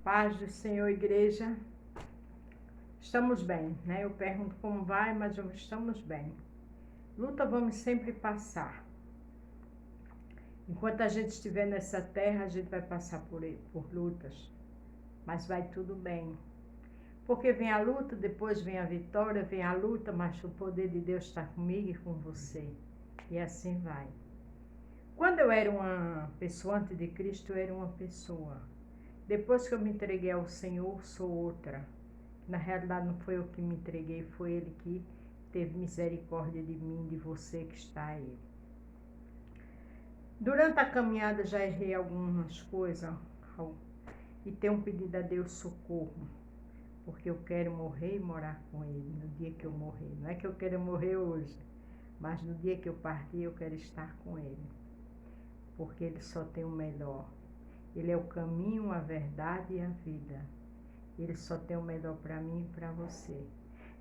Paz do Senhor, igreja. Estamos bem, né? Eu pergunto como vai, mas estamos bem. Luta vamos sempre passar. Enquanto a gente estiver nessa terra, a gente vai passar por lutas, mas vai tudo bem. Porque vem a luta, depois vem a vitória, vem a luta, mas o poder de Deus está comigo e com você. E assim vai. Quando eu era uma pessoa antes de Cristo, eu era uma pessoa. Depois que eu me entreguei ao Senhor, sou outra. Na realidade não foi eu que me entreguei, foi Ele que teve misericórdia de mim, de você que está aí. Durante a caminhada já errei algumas coisas e tenho pedido a Deus socorro, porque eu quero morrer e morar com Ele no dia que eu morrer. Não é que eu quero morrer hoje, mas no dia que eu partir eu quero estar com Ele, porque Ele só tem o melhor. Ele é o caminho, a verdade e a vida. Ele só tem o melhor para mim e para você.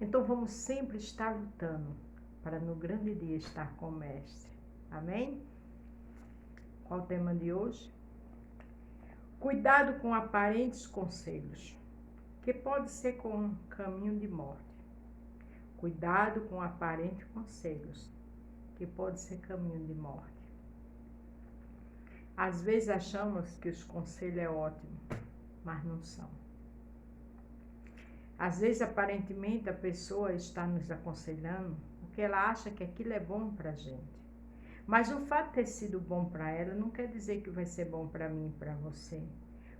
Então vamos sempre estar lutando para no grande dia estar com o Mestre. Amém? Qual o tema de hoje? Cuidado com aparentes conselhos, que pode ser com um caminho de morte. Cuidado com aparentes conselhos, que pode ser caminho de morte. Às vezes achamos que os conselhos é ótimo, mas não são. Às vezes, aparentemente, a pessoa está nos aconselhando porque ela acha que aquilo é bom para a gente. Mas o fato de ter sido bom para ela não quer dizer que vai ser bom para mim e para você.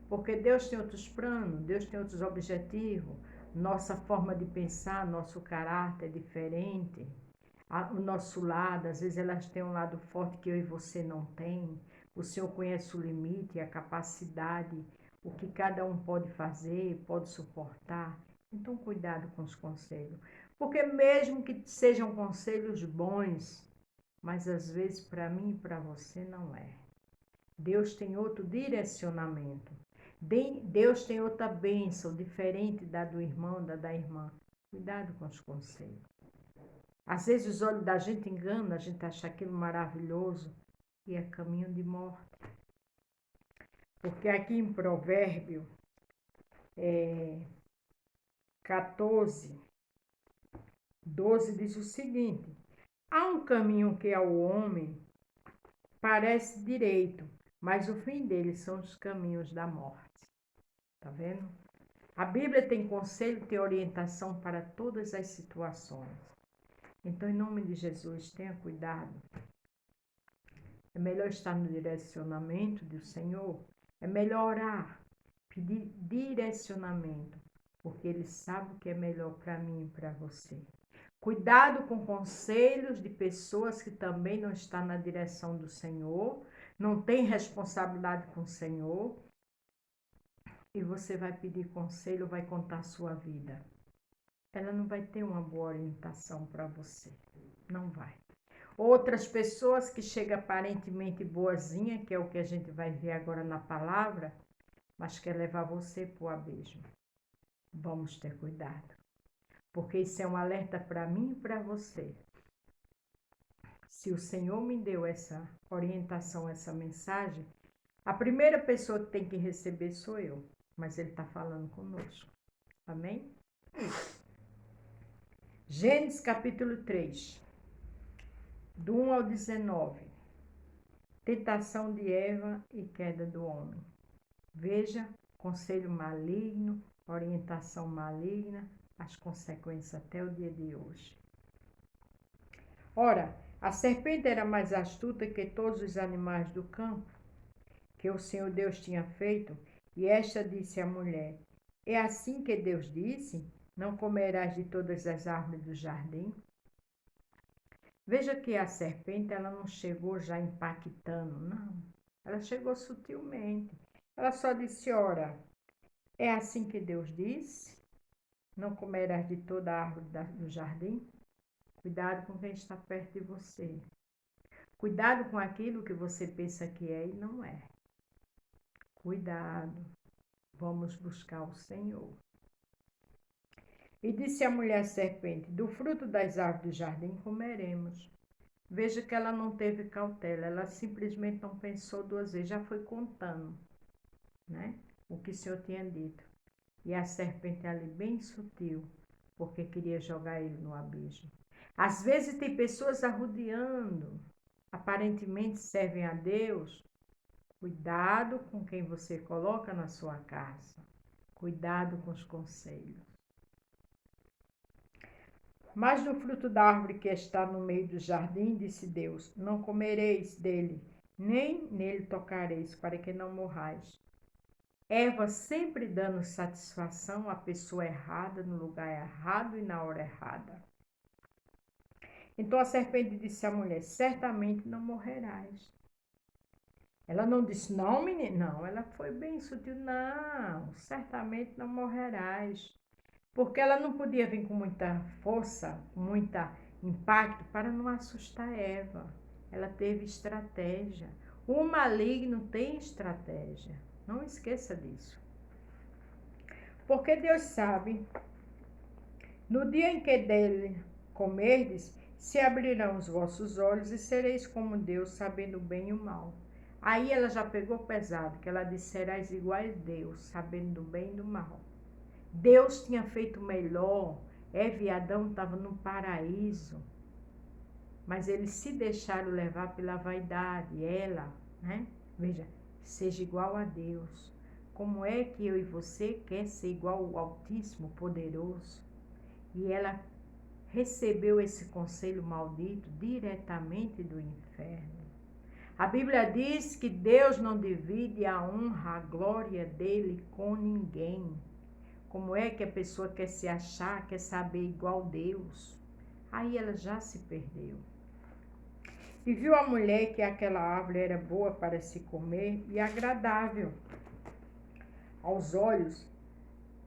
Porque Deus tem outros planos, Deus tem outros objetivos. Nossa forma de pensar, nosso caráter é diferente. O nosso lado, às vezes elas têm um lado forte que eu e você não tem. O Senhor conhece o limite, a capacidade, o que cada um pode fazer, pode suportar. Então, cuidado com os conselhos. Porque mesmo que sejam conselhos bons, mas às vezes para mim e para você não é. Deus tem outro direcionamento. Deus tem outra bênção, diferente da do irmão, da irmã. Cuidado com os conselhos. Às vezes os olhos da gente enganam, a gente acha aquilo maravilhoso e é caminho de morte. Porque aqui em Provérbio 14, 12 diz o seguinte: há um caminho que ao homem parece direito, mas o fim dele são os caminhos da morte. Tá vendo? A Bíblia tem conselho, tem orientação para todas as situações. Então, em nome de Jesus, tenha cuidado. É melhor estar no direcionamento do Senhor. É melhor orar, pedir direcionamento, porque Ele sabe o que é melhor para mim e para você. Cuidado com conselhos de pessoas que também não estão na direção do Senhor, não têm responsabilidade com o Senhor, e você vai pedir conselho, vai contar a sua vida. Ela não vai ter uma boa orientação para você. Não vai. Outras pessoas que chegam aparentemente boazinha, que é o que a gente vai ver agora na palavra, mas quer levar você para o abismo. Vamos ter cuidado. Porque isso é um alerta para mim e para você. Se o Senhor me deu essa orientação, essa mensagem, a primeira pessoa que tem que receber sou eu. Mas Ele está falando conosco. Amém? Gênesis capítulo 3, do 1 ao 19. Tentação de Eva e queda do homem. Veja, conselho maligno, orientação maligna, as consequências até o dia de hoje. Ora, a serpente era mais astuta que todos os animais do campo que o Senhor Deus tinha feito, e esta disse à mulher: é assim que Deus disse: não comerás de todas as árvores do jardim? Veja que a serpente ela não chegou já impactando, não. Ela chegou sutilmente. Ela só disse: ora, é assim que Deus disse: não comerás de toda a árvore do jardim? Cuidado com quem está perto de você. Cuidado com aquilo que você pensa que é e não é. Cuidado. Vamos buscar o Senhor. E disse a mulher serpente: do fruto das árvores do jardim comeremos. Veja que ela não teve cautela, ela simplesmente não pensou duas vezes, já foi contando, né? o que o Senhor tinha dito. E a serpente ali bem sutil, porque queria jogar ele no abismo. Às vezes tem pessoas arrodeando, aparentemente servem a Deus. Cuidado com quem você coloca na sua casa. Cuidado com os conselhos. Mas do fruto da árvore que está no meio do jardim, disse Deus, não comereis dele, nem nele tocareis, para que não morrais. Eva sempre dando satisfação à pessoa errada, no lugar errado e na hora errada. Então a serpente disse à mulher, certamente não morrerás. Ela não disse, não, menina, não, ela foi bem sutil, não, certamente não morrerás. Porque ela não podia vir com muita força, com muito impacto, para não assustar Eva. Ela teve estratégia. O maligno tem estratégia. Não esqueça disso. Porque Deus sabe, no dia em que dele comerdes, se abrirão os vossos olhos e sereis como Deus, sabendo o bem e o mal. Aí ela já pegou pesado, que ela disse, serás iguais a Deus, sabendo do bem e do mal. Deus tinha feito melhor, Eva e Adão estavam no paraíso, mas eles se deixaram levar pela vaidade, ela, né? Veja, seja igual a Deus. Como é que eu e você quer ser igual ao Altíssimo, Poderoso? E ela recebeu esse conselho maldito diretamente do inferno. A Bíblia diz que Deus não divide a honra, a glória dele com ninguém. Como é que a pessoa quer se achar, quer saber igual Deus? Aí ela já se perdeu. E viu a mulher que aquela árvore era boa para se comer e agradável aos olhos,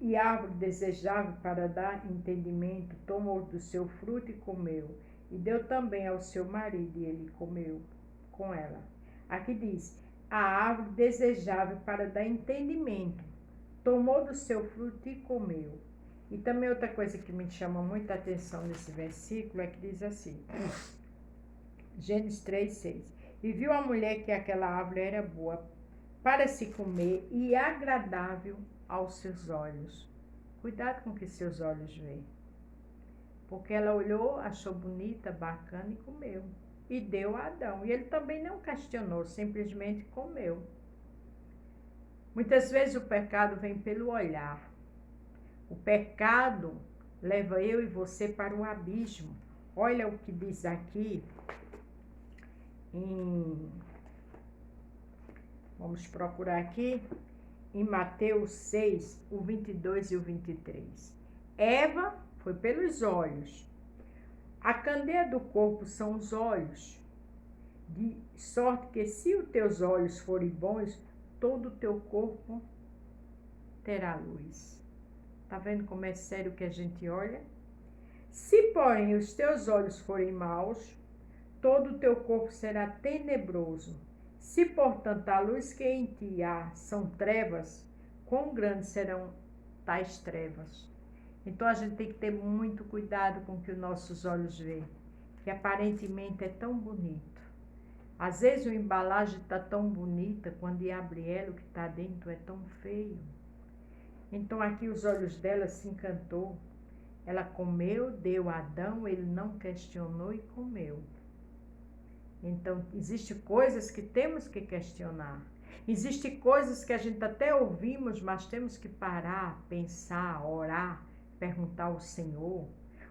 e árvore desejável para dar entendimento, tomou do seu fruto e comeu, e deu também ao seu marido, e ele comeu com ela. Aqui diz, a árvore desejável para dar entendimento, tomou do seu fruto e comeu. E também outra coisa que me chama muita atenção nesse versículo é que diz assim, Gênesis 3:6. E viu a mulher que aquela árvore era boa para se comer e agradável aos seus olhos. Cuidado com o que seus olhos veem. Porque ela olhou, achou bonita, bacana e comeu. E deu a Adão. E ele também não questionou, simplesmente comeu. Muitas vezes o pecado vem pelo olhar. O pecado leva eu e você para o abismo. Olha o que diz aqui vamos procurar aqui, em Mateus 6, o 22 e o 23. Eva foi pelos olhos. A candeia do corpo são os olhos. De sorte que se os teus olhos forem bons, todo o teu corpo terá luz. Tá vendo como é sério que a gente olha? Se, porém, os teus olhos forem maus, todo o teu corpo será tenebroso. Se, portanto, a luz que em ti há são trevas, quão grandes serão tais trevas? Então, a gente tem que ter muito cuidado com o que os nossos olhos veem, que aparentemente é tão bonito. Às vezes, a embalagem está tão bonita, quando abre ela, o que está dentro é tão feio. Então, aqui os olhos dela se encantou. Ela comeu, deu a Adão, ele não questionou e comeu. Então, existem coisas que temos que questionar. Existem coisas que a gente até ouvimos, mas temos que parar, pensar, orar, perguntar ao Senhor.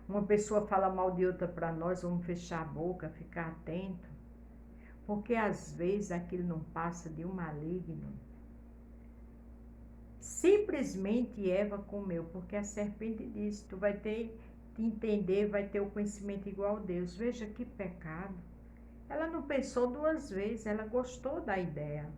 Uma pessoa fala mal de outra para nós, vamos fechar a boca, ficar atento. Porque às vezes aquilo não passa de um maligno. Simplesmente Eva comeu, porque a serpente disse, tu vai ter de entender, vai ter o conhecimento igual a Deus. Veja que pecado. Ela não pensou duas vezes, ela gostou da ideia.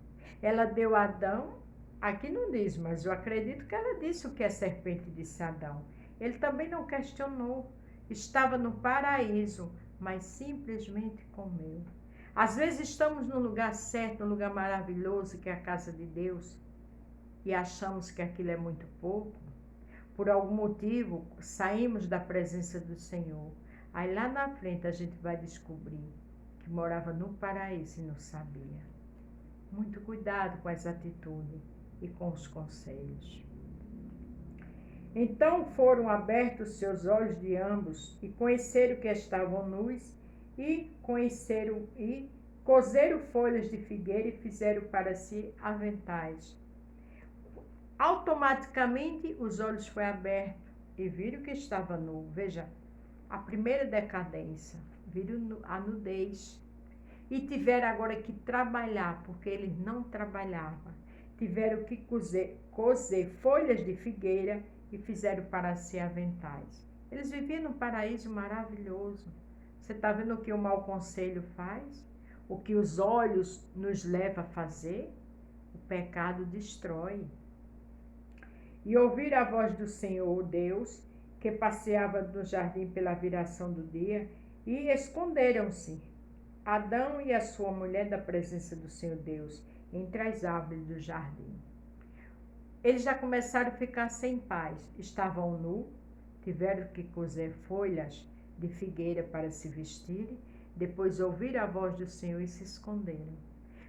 Ela deu a Adão, aqui não diz, mas eu acredito que ela disse o que a serpente disse a Adão. Ele também não questionou, estava no paraíso, mas simplesmente comeu. Às vezes estamos no lugar certo, no lugar maravilhoso que é a casa de Deus, e achamos que aquilo é muito pouco. Por algum motivo, saímos da presença do Senhor. Aí lá na frente a gente vai descobrir que morava no paraíso e não sabia. Muito cuidado com essa atitude. e com os conselhos. Então foram abertos seus olhos de ambos, e conheceram que estavam nus, e cozeram folhas de figueira e fizeram para si aventais. Automaticamente os olhos foram abertos e viram que estava nu. Veja, a primeira decadência, viram a nudez. E tiveram agora que trabalhar, porque eles não trabalhavam. Tiveram que cozer folhas de figueira e fizeram para si aventais. Eles viviam num paraíso maravilhoso. Você está vendo o que o mau conselho faz? O que os olhos nos leva a fazer? O pecado destrói. E ouviram a voz do Senhor Deus, que passeava no jardim pela viração do dia, e esconderam-se Adão e a sua mulher da presença do Senhor Deus, entre as árvores do jardim. Eles já começaram a ficar sem paz. Estavam nus, tiveram que cozer folhas de figueira para se vestirem, depois ouviram a voz do Senhor e se esconderam.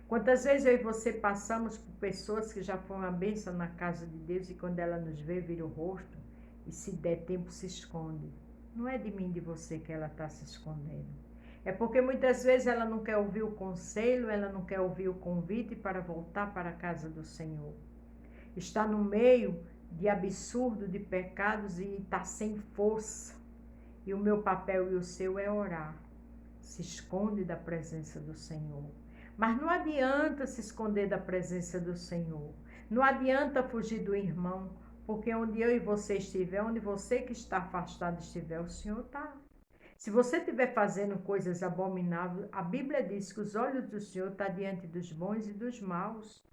Quantas vezes eu e você passamos por pessoas que já foram uma bênção na casa de Deus e quando ela nos vê, vira o rosto e se der tempo se esconde. Não é de mim, de você que ela está se escondendo. É porque muitas vezes ela não quer ouvir o conselho, ela não quer ouvir o convite para voltar para a casa do Senhor. Está no meio de absurdo, de pecados e está sem força. E o meu papel e o seu é orar. Se esconde da presença do Senhor. Mas não adianta se esconder da presença do Senhor. Não adianta fugir do irmão, porque onde eu e você estiver, onde você que está afastado estiver, o Senhor está. Se você estiver fazendo coisas abomináveis, a Bíblia diz que os olhos do Senhor estão diante dos bons e dos maus.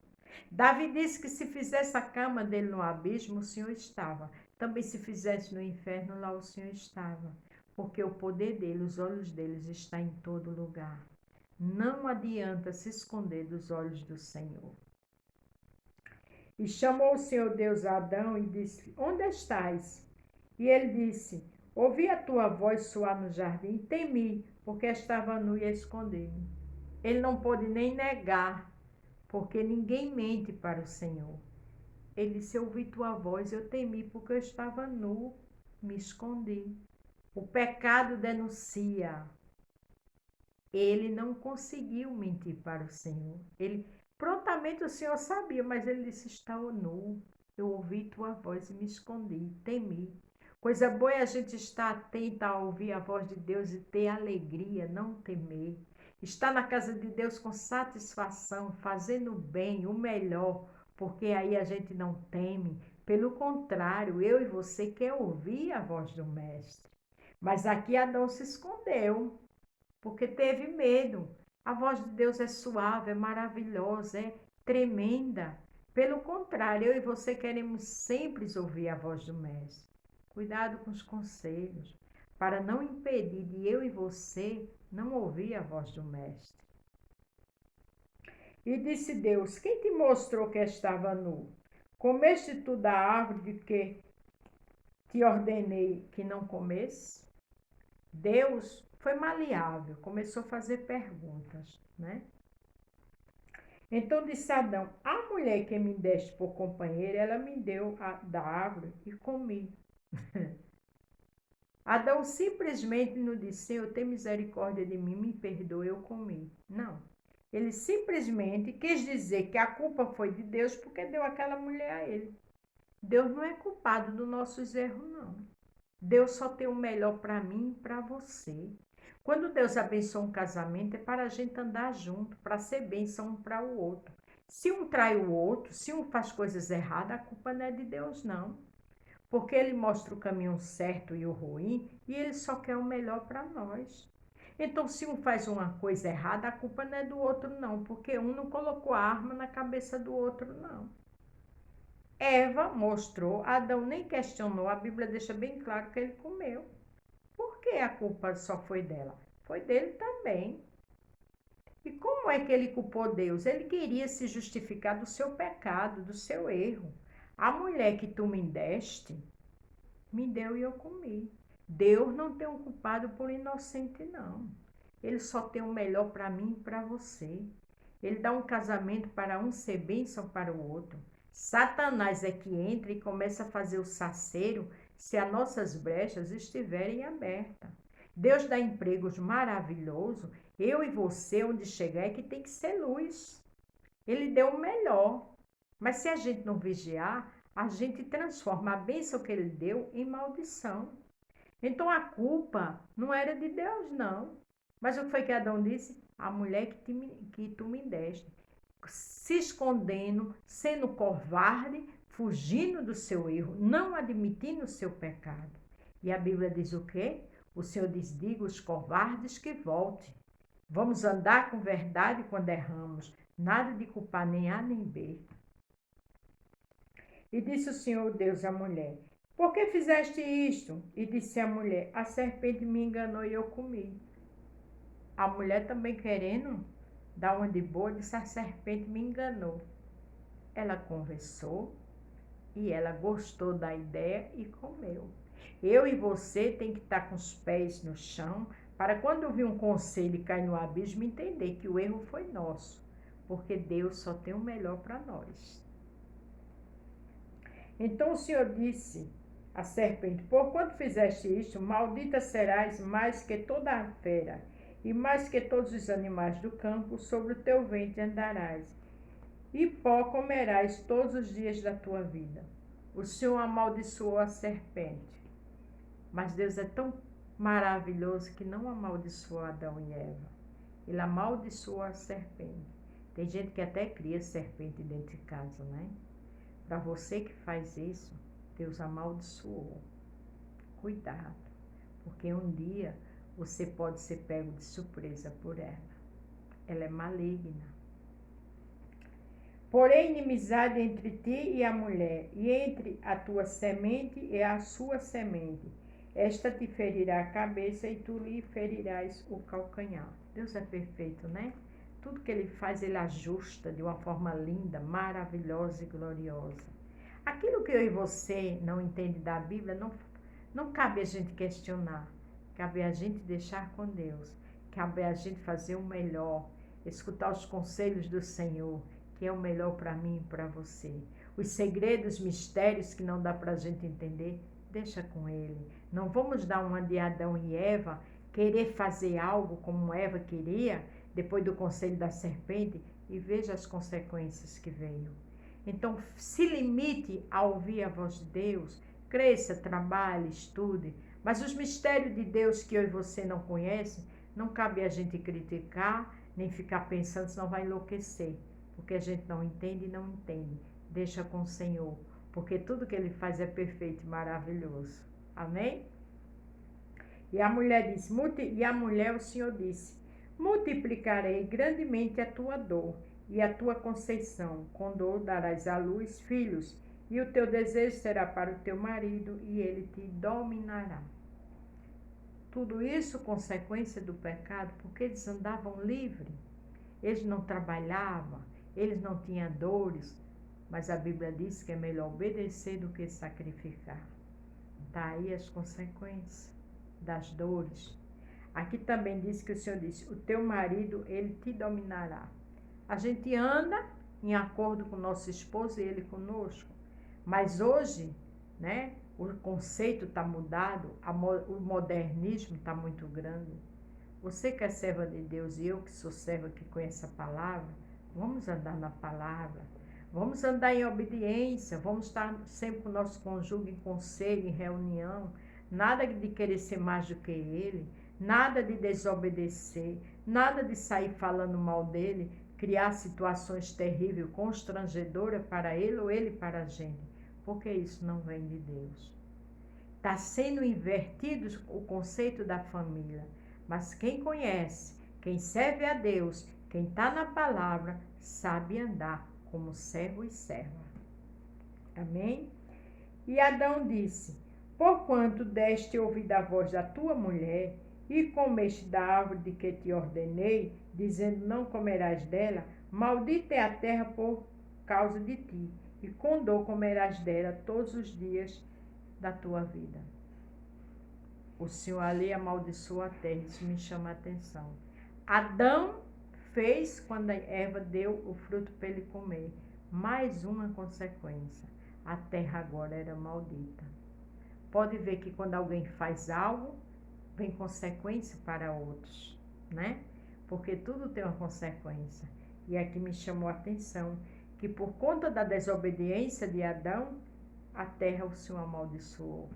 Davi disse que se fizesse a cama dele no abismo, o Senhor estava. Também se fizesse no inferno, lá o Senhor estava. Porque o poder dele, os olhos deles está em todo lugar. Não adianta se esconder dos olhos do Senhor. E chamou o Senhor Deus a Adão e disse: onde estás? E ele disse: ouvi a tua voz soar no jardim e temi, porque estava nu e escondi-me. Ele não pôde nem negar, porque ninguém mente para o Senhor. Ele disse: eu ouvi tua voz, eu temi, porque eu estava nu, me escondi. O pecado denuncia. Ele não conseguiu mentir para o Senhor. Prontamente o Senhor sabia, mas ele disse: estava nu. Eu ouvi tua voz e me escondi, temi. Coisa boa é a gente estar atenta a ouvir a voz de Deus e ter alegria, não temer. Estar na casa de Deus com satisfação, fazendo bem, o melhor, porque aí a gente não teme. Pelo contrário, eu e você quer ouvir a voz do Mestre. Mas aqui Adão se escondeu, porque teve medo. A voz de Deus é suave, é maravilhosa, é tremenda. Pelo contrário, eu e você queremos sempre ouvir a voz do Mestre. Cuidado com os conselhos, para não impedir de eu e você não ouvir a voz do Mestre. E disse Deus: quem te mostrou que estava nu? Comeste tu da árvore de que te ordenei que não comesse? Deus foi maleável, começou a fazer perguntas, né? Então disse Adão: a mulher que me deste por companheira, ela me deu da árvore e comi. Adão simplesmente não disse: Senhor, tem misericórdia de mim, me perdoe, eu comi. Não. Ele simplesmente quis dizer que a culpa foi de Deus porque deu aquela mulher a ele. Deus não é culpado dos nossos erros, não. Deus só tem o melhor para mim e para você. Quando Deus abençoa um casamento, é para a gente andar junto, para ser bênção um para o outro. Se um trai o outro, se um faz coisas erradas, a culpa não é de Deus, não. Porque ele mostra o caminho certo e o ruim, e ele só quer o melhor para nós. Então, se um faz uma coisa errada, a culpa não é do outro, não, porque um não colocou a arma na cabeça do outro, não. Eva mostrou, Adão nem questionou, a Bíblia deixa bem claro que ele comeu. Por que a culpa só foi dela? Foi dele também. E como é que ele culpou Deus? Ele queria se justificar do seu pecado, do seu erro. A mulher que tu me deste, me deu e eu comi. Deus não tem um culpado por inocente, não. Ele só tem o melhor para mim e para você. Ele dá um casamento para um ser bênção para o outro. Satanás é que entra e começa a fazer o saceiro se as nossas brechas estiverem abertas. Deus dá empregos maravilhosos. Eu e você, onde chegar, é que tem que ser luz. Ele deu o melhor. Mas se a gente não vigiar, a gente transforma a bênção que ele deu em maldição. Então a culpa não era de Deus, não. Mas o que foi que Adão disse? A mulher que tu me deste. Se escondendo, sendo covarde, fugindo do seu erro, não admitindo o seu pecado. E a Bíblia diz o quê? O Senhor diz, diga os covardes que volte. Vamos andar com verdade quando erramos. Nada de culpar nem A nem B. E disse o Senhor Deus à mulher, por que fizeste isto? E disse a mulher, a serpente me enganou e eu comi. A mulher também querendo dar uma de boa, disse, a serpente me enganou. Ela conversou e ela gostou da ideia e comeu. Eu e você tem que estar com os pés no chão para quando vir um conselho e cair no abismo, entender que o erro foi nosso, porque Deus só tem o melhor para nós. Então o Senhor disse à serpente, porquanto fizeste isto, maldita serás mais que toda a fera, e mais que todos os animais do campo, sobre o teu ventre andarás, e pó comerás todos os dias da tua vida. O Senhor amaldiçoou a serpente, mas Deus é tão maravilhoso que não amaldiçoou Adão e Eva. Ele amaldiçoou a serpente. Tem gente que até cria serpente dentro de casa, né? Para você que faz isso, Deus amaldiçoou. Cuidado, porque um dia você pode ser pego de surpresa por ela. Ela é maligna. Porém, inimizade entre ti e a mulher, e entre a tua semente e a sua semente. Esta te ferirá a cabeça e tu lhe ferirás o calcanhar. Deus é perfeito, né? Tudo que ele faz, ele ajusta de uma forma linda, maravilhosa e gloriosa. Aquilo que eu e você não entende da Bíblia, não cabe a gente questionar. Cabe a gente deixar com Deus. Cabe a gente fazer o melhor, escutar os conselhos do Senhor, que é o melhor para mim e para você. Os segredos, mistérios que não dá para a gente entender, deixa com Ele. Não vamos dar uma de Adão e Eva, querer fazer algo como Eva queria, depois do conselho da serpente, e veja as consequências que veio. Então, se limite a ouvir a voz de Deus, cresça, trabalhe, estude, mas os mistérios de Deus que eu e você não conhecem, não cabe a gente criticar, nem ficar pensando, senão vai enlouquecer. Porque a gente não entende e não entende. Deixa com o Senhor, porque tudo que Ele faz é perfeito e maravilhoso. Amém? E a mulher, o Senhor disse, multiplicarei grandemente a tua dor e a tua conceição. Com dor darás à luz filhos, e o teu desejo será para o teu marido, e ele te dominará. Tudo isso consequência do pecado, porque eles andavam livres. Eles não trabalhavam, eles não tinham dores, mas a Bíblia diz que é melhor obedecer do que sacrificar. Está aí as consequências das dores. Aqui também diz que o Senhor disse, o teu marido, ele te dominará. A gente anda em acordo com o nosso esposo e ele conosco. Mas hoje, né, o conceito está mudado, o modernismo está muito grande. Você que é serva de Deus e eu que sou serva que conheço a palavra, vamos andar na palavra, vamos andar em obediência, vamos estar sempre com o nosso cônjuge em conselho, em reunião, nada de querer ser mais do que ele, nada de desobedecer, nada de sair falando mal dele, criar situações terríveis, constrangedoras para ele ou ele para a gente, porque isso não vem de Deus. Está sendo invertido o conceito da família. Mas quem conhece, quem serve a Deus, quem está na palavra, sabe andar como servo e serva. Amém? E Adão disse, porquanto deste ouvir a voz da tua mulher, e comeste da árvore de que te ordenei, dizendo, não comerás dela, maldita é a terra por causa de ti, e com dor comerás dela todos os dias da tua vida. O Senhor ali amaldiçoou a terra, isso me chama a atenção. Adão fez quando a Eva deu o fruto para ele comer, Mais uma consequência. A terra agora era maldita. Pode ver que quando alguém faz algo, vem consequência para outros, né? Porque tudo tem uma consequência. E aqui me chamou a atenção que por conta da desobediência de Adão, a terra o Senhor amaldiçoou.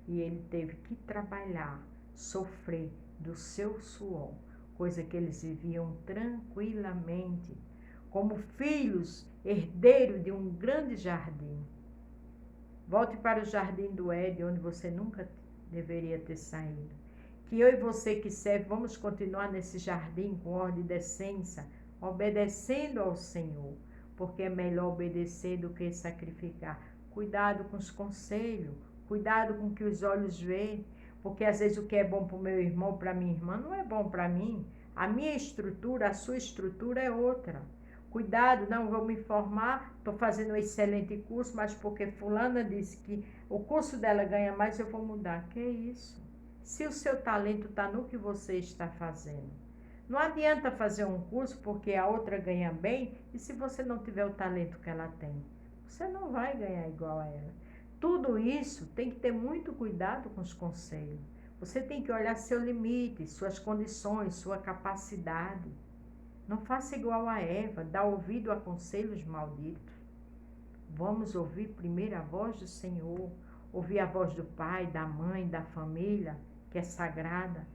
E ele teve que trabalhar, sofrer do seu suor, coisa que eles viviam tranquilamente, como filhos, herdeiros de um grande jardim. Volte para o jardim do Éden, onde você nunca deveria ter saído. Que eu e você que serve, vamos continuar nesse jardim com ordem e decência, obedecendo ao Senhor, porque é melhor obedecer do que sacrificar. Cuidado com os conselhos, cuidado com o que os olhos veem, porque às vezes o que é bom para o meu irmão, para a minha irmã, não é bom para mim. A minha estrutura, a sua estrutura é outra. Cuidado, não vou me formar, estou fazendo um excelente curso, mas porque fulana disse que o curso dela ganha mais, eu vou mudar. Que isso? Se o seu talento está no que você está fazendo. Não adianta fazer um curso porque a outra ganha bem e se você não tiver o talento que ela tem, você não vai ganhar igual a ela. Tudo isso tem que ter muito cuidado com os conselhos. Você tem que olhar seu limite, suas condições, sua capacidade. Não faça igual a Eva, dá ouvido a conselhos malditos. Vamos ouvir primeiro a voz do Senhor, ouvir a voz do pai, da mãe, da família, que é sagrada,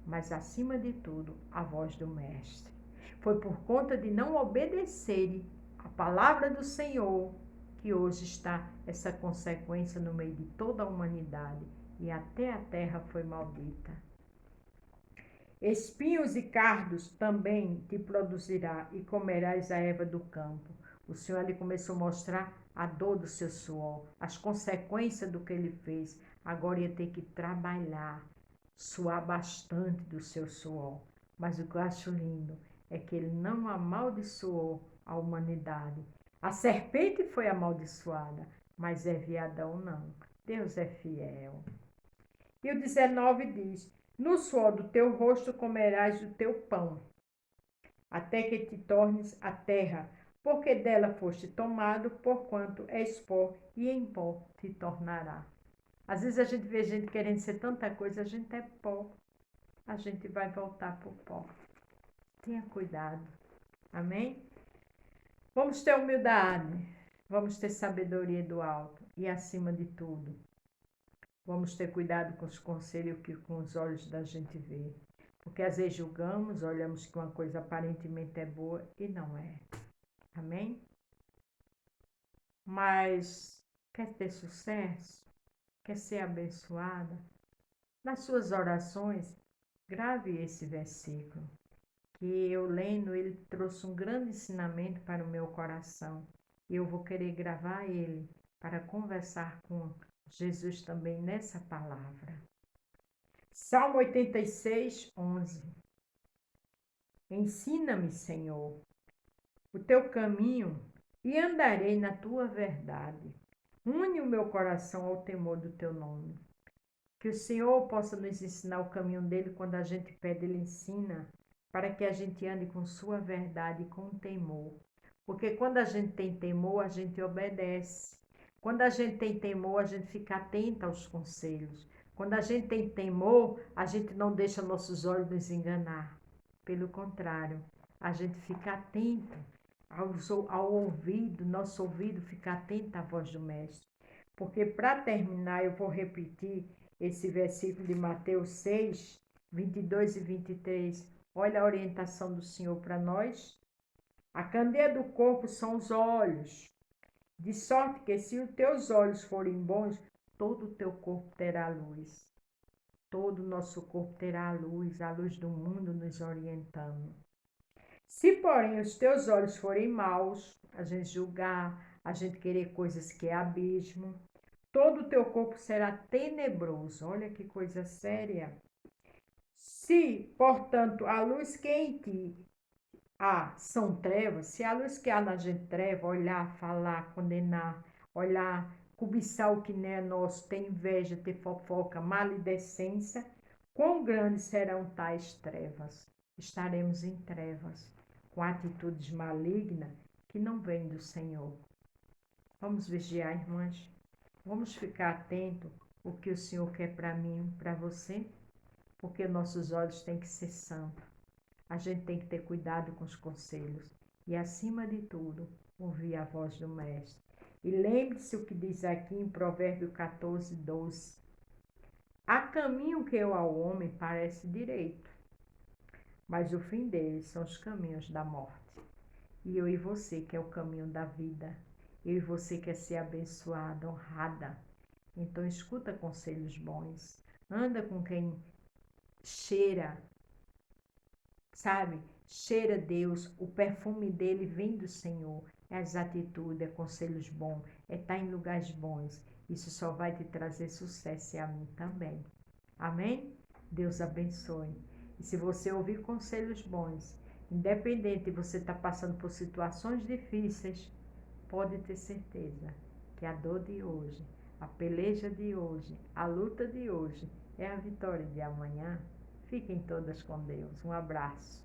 mas acima de tudo, a voz do Mestre. Foi por conta de não obedecerem a palavra do Senhor que hoje está essa consequência no meio de toda a humanidade e até a terra foi maldita. Espinhos e cardos também te produzirá e comerás a erva do campo. O Senhor ali começou a mostrar a dor do seu suor, as consequências do que ele fez. Agora ia ter que trabalhar, suar bastante do seu suor. Mas o que eu acho lindo é que ele não amaldiçoou a humanidade. A serpente foi amaldiçoada, mas Eva e Adão não. Deus é fiel. E o 19 diz: no suor do teu rosto comerás o teu pão, até que te tornes a terra, porque dela foste tomado, porquanto és pó, e em pó te tornará. Às vezes a gente vê gente querendo ser tanta coisa, a gente é pó, a gente vai voltar para o pó. Tenha cuidado, amém? Vamos ter humildade, vamos ter sabedoria do alto e acima de tudo, vamos ter cuidado com os conselhos que com os olhos da gente vê. Porque às vezes julgamos, olhamos que uma coisa aparentemente é boa e não é. Amém? Mas quer ter sucesso? Quer ser abençoada? Nas suas orações, grave esse versículo. Que eu lendo, ele trouxe um grande ensinamento para o meu coração. E eu vou querer gravar ele para conversar com Jesus também nessa palavra. Salmo 86, 11. Ensina-me, Senhor, o teu caminho e andarei na tua verdade. Une o meu coração ao temor do teu nome. Que o Senhor possa nos ensinar o caminho dele quando a gente pede, ele ensina, para que a gente ande com sua verdade e com temor. Porque quando a gente tem temor, a gente obedece. Quando a gente tem temor, a gente fica atenta aos conselhos. Quando a gente tem temor, a gente não deixa nossos olhos nos enganar. Pelo contrário, a gente fica atento ao ouvido, nosso ouvido fica atento à voz do Mestre. Porque para terminar, eu vou repetir esse versículo de Mateus 6, 22 e 23. Olha a orientação do Senhor para nós. A candeia do corpo são os olhos, de sorte que se os teus olhos forem bons, todo o teu corpo terá luz. Todo o nosso corpo terá a luz do mundo nos orientando. Se, porém, os teus olhos forem maus, a gente julgar, a gente querer coisas que é abismo, todo o teu corpo será tenebroso. Olha que coisa séria. Se, portanto, a luz que em ti são trevas, se a luz que há na gente treva, olhar, falar, condenar, olhar, cobiçar o que não é nosso, ter inveja, ter fofoca, maledicência, quão grandes serão tais trevas? Estaremos em trevas, com atitudes malignas que não vêm do Senhor. Vamos vigiar, irmãs. Vamos ficar atentos o que o Senhor quer para mim, para você, porque nossos olhos têm que ser santos. A gente tem que ter cuidado com os conselhos e, acima de tudo, ouvir a voz do Mestre. E lembre-se o que diz aqui em Provérbio 14, 12. Há caminho que ao homem parece direito, mas o fim deles são os caminhos da morte. E eu e você que é o caminho da vida. Eu e você quer ser abençoada, honrada. Então escuta conselhos bons. Anda com quem cheira, sabe? Cheira Deus, o perfume dele vem do Senhor. É as atitudes, é conselhos bons, é estar em lugares bons. Isso só vai te trazer sucesso e a mim também. Amém? Deus abençoe. E se você ouvir conselhos bons, independente de você estar passando por situações difíceis, pode ter certeza que a dor de hoje, a peleja de hoje, a luta de hoje é a vitória de amanhã. Fiquem todas com Deus. Um abraço.